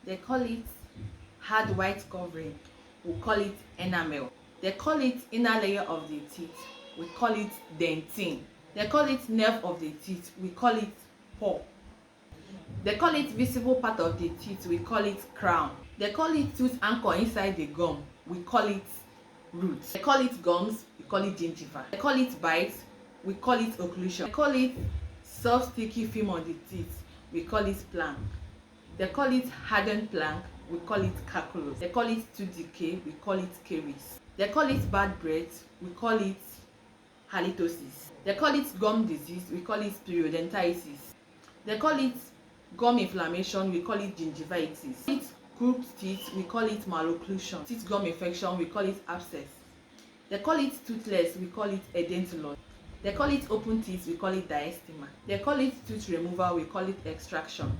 They call it hard white covering. We call it enamel. They call it inner layer of the teeth. We call it dentin. They call it nerve of the teeth. We call it pulp. They call it visible part of the teeth. We call it crown. They call it tooth anchor inside the gum. We call it root. They call it gums. We call it gingiva. They call it bite. We call it occlusion. They call it soft sticky film on the teeth. We call it plaque. They call it hardened plaque. We call it calculus. They call it tooth decay. We call it caries. They call it bad breath. We call it halitosis. They call it gum disease. We call it periodontitis. They call it gum inflammation. We call it gingivitis. They call it crooked teeth. We call it malocclusion. Teeth gum infection. We call it abscess. They call it toothless. We call it edentulous. They call it open teeth. We call it diastema. They call it tooth removal. We call it extraction.